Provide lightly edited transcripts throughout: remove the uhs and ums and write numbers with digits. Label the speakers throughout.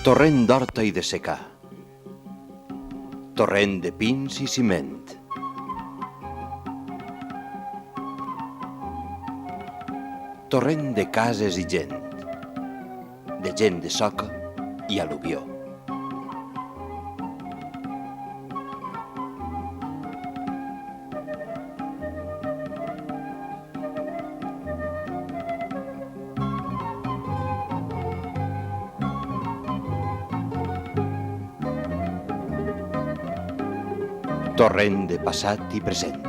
Speaker 1: Torrent d'horta i de secà. Torrent de pins i ciment. Torrent de cases i gent. De gent de soca i al·luvió. Torrent de passat i present.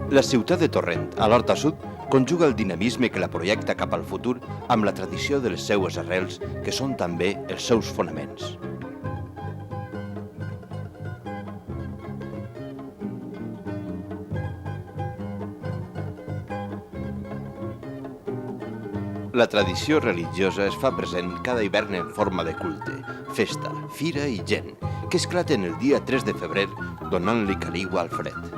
Speaker 1: La ciutat de Torrent, a l'Horta Sud, conjuga el dinamisme que la projecta cap al futur amb la tradició de les seues arrels, que són també els seus fonaments. La tradició religiosa es fa present cada hivern en forma de culte, festa, fira i gent, que esclaten el dia 3 de febrer donant-li caligua al fred.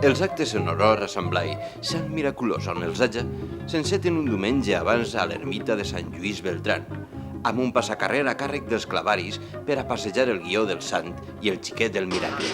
Speaker 1: Els actes en honor a Sant Blai, Sant Miraculós on els haja, s'enceten un diumenge abans a l'ermita de Sant Lluís Beltran, amb un passacarrer a càrrec dels clavaris per a passejar el guió del sant i el xiquet del miracle.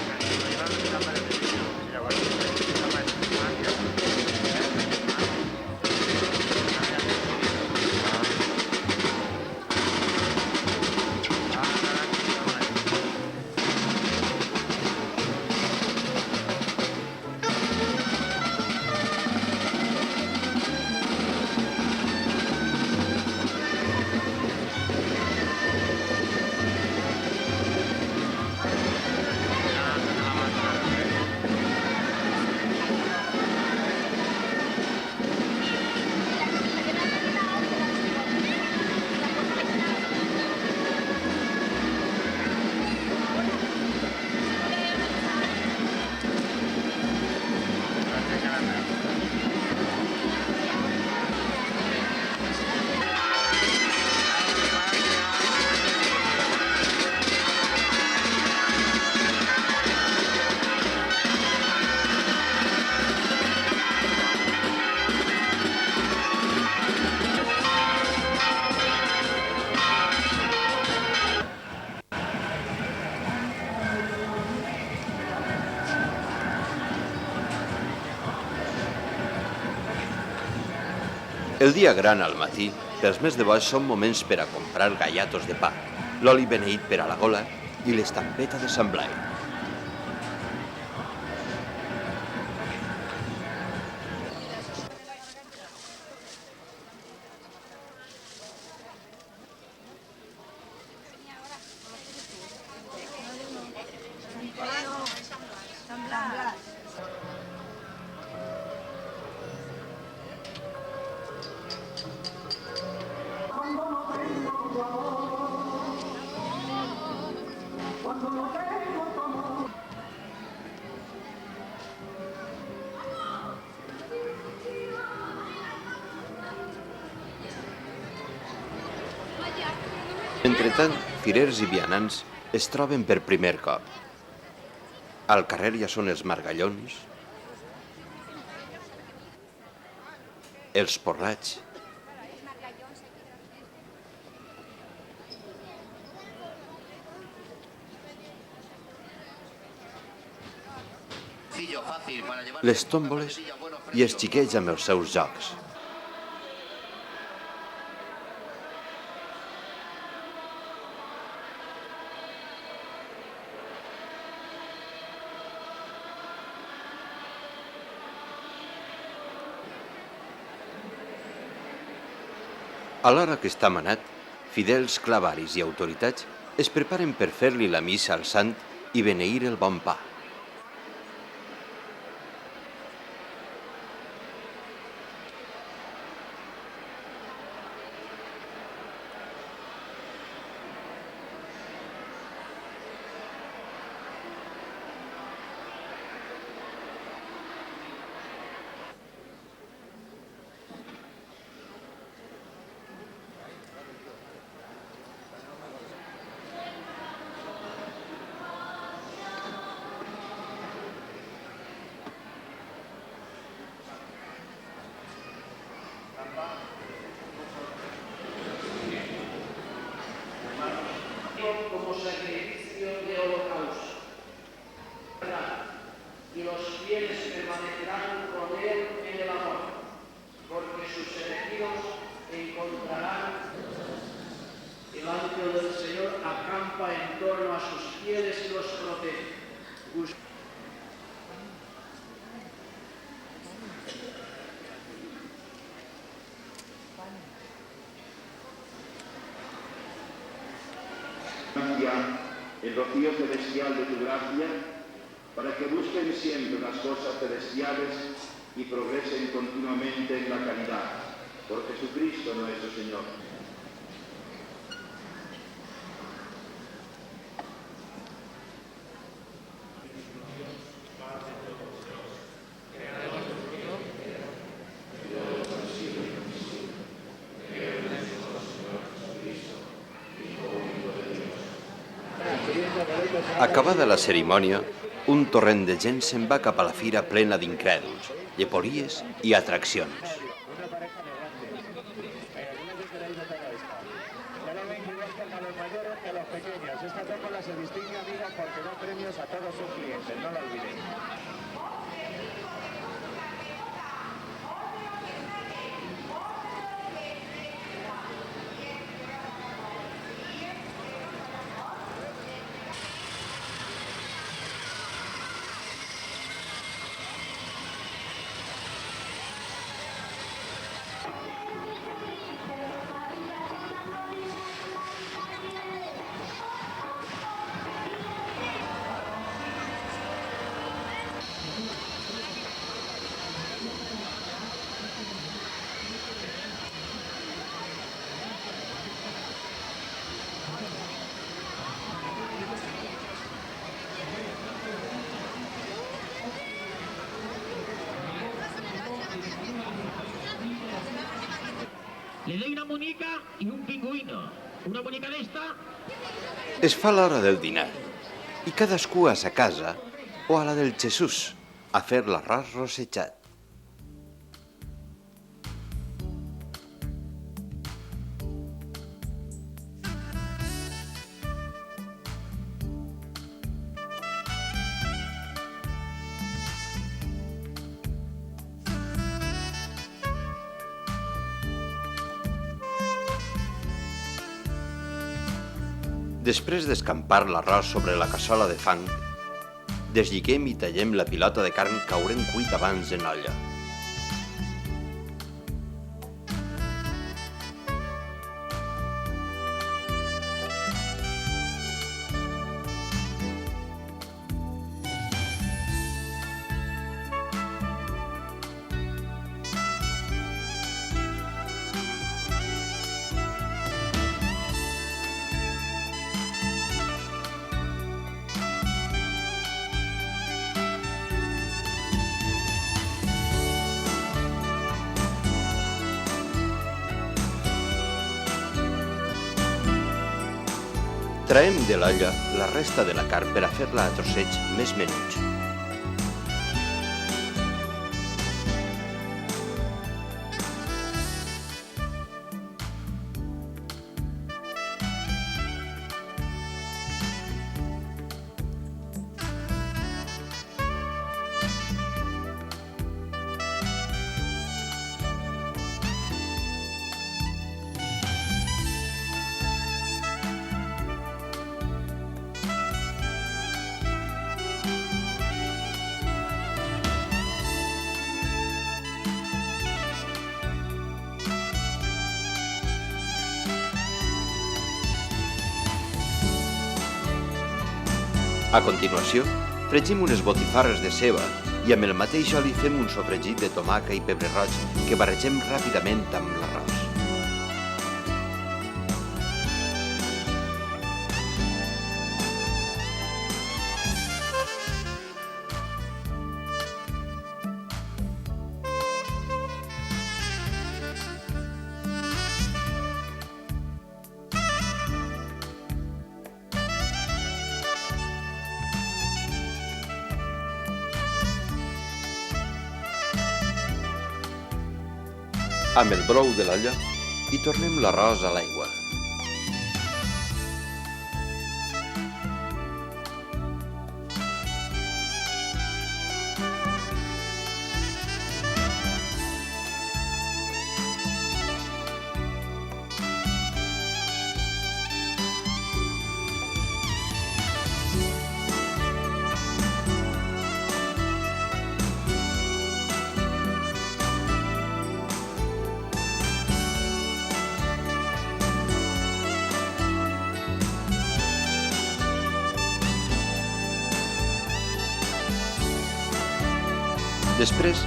Speaker 1: El dia gran al matí, pels més de boix, són moments per a comprar gallatos de pa, l'oli beneït per a la gola i l'estampeta de Sant Blai. Entretant, firers i vianants es troben per primer cop. Al carrer ja són els margallons, els porrats, les tòmboles i els xiquets amb els seus jocs. A l'hora que està manat, fidels clavaris i autoritats es preparen per fer-li la missa al sant i beneir el bon pa.
Speaker 2: Como sacrificio de holocausto. Y los fieles permanecerán con él en el amor, porque sus elegidos encontrarán. El ángel del Señor acampa en torno a sus fieles y los protege.
Speaker 3: El rocío celestial de tu gracia, para que busquen siempre las cosas celestiales y progresen continuamente en la caridad, por Jesucristo nuestro Señor.
Speaker 1: Acabada la cerimònia, un torrent de gent se'n va cap a la fira plena d'incrèduls, llepolies i atraccions.
Speaker 4: Le doy una muñeca y un pingüino. Una muñeca d'esta.
Speaker 1: Es fa l'hora del dinar i cadascú a sa casa o a la del Jesús a fer l'arròs rossejat. Després d'escampar l'arròs sobre la cassola de fang, deslliquem i tallem la pilota de carn que haurem cuit abans en olla. Traem de l'olla la resta de la carn per a fer-la a trossets més menuts. A continuació, fregim unes botifarres de ceba i amb el mateix oli fem un sofregit de tomaca i pebre roig que barregem ràpidament amb l'arròs. Amb el brou de l'olla hi tornem l'arròs a l'aigua. Després,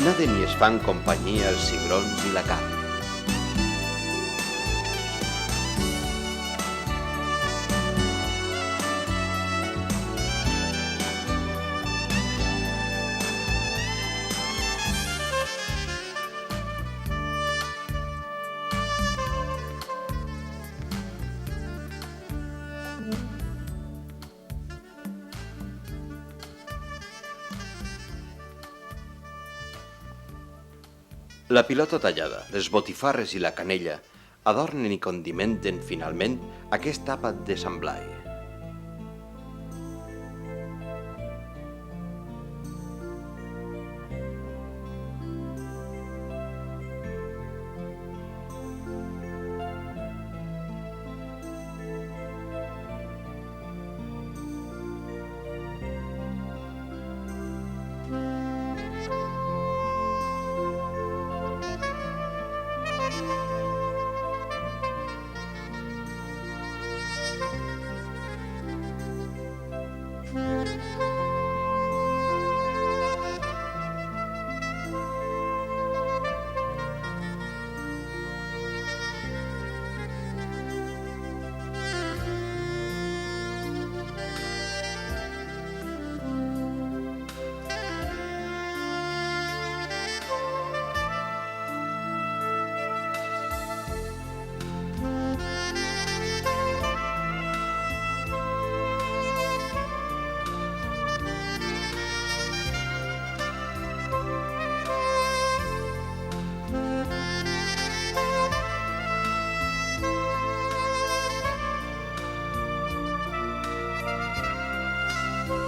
Speaker 1: naden i es fan companyia els cigrons i la carn. La pilota tallada, les botifarres i la canella adornen i condimenten finalment aquest àpat de Sant Blai.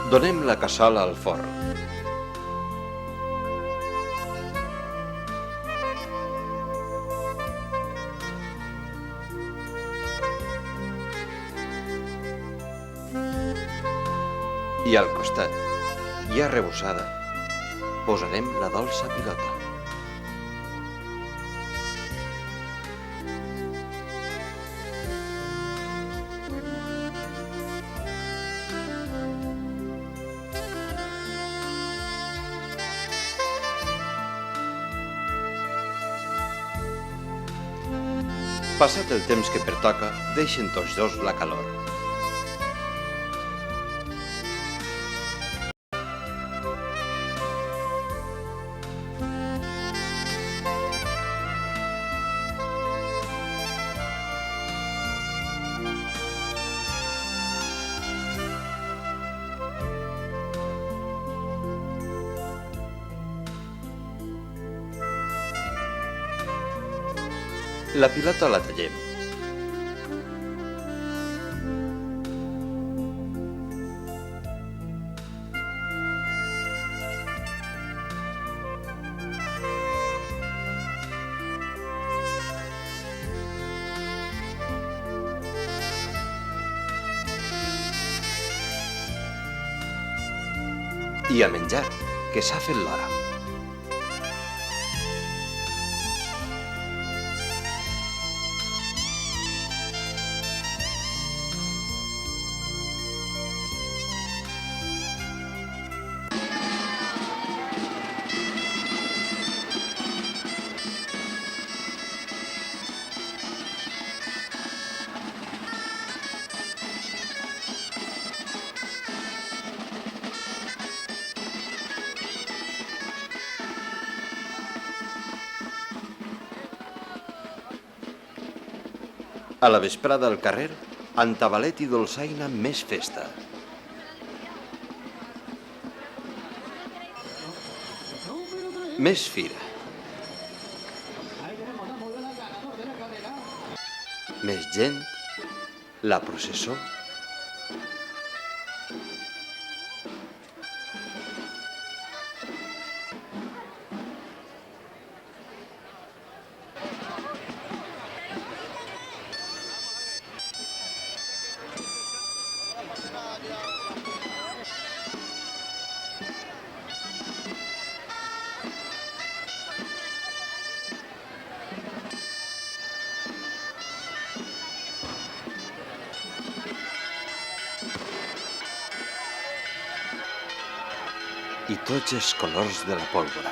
Speaker 1: Donem la cassola al forn. I al costat, ja arrebossada, posarem la dolça pilota. Passat el temps que pertoca, deixen tots dos la calor. La pilota la tallem. I a menjar, que s'ha fet l'hora. A la vesprada al carrer, entabalet i dolçaina més festa. Més fira. Més gent, la processó. I tots els colors de la pólvora.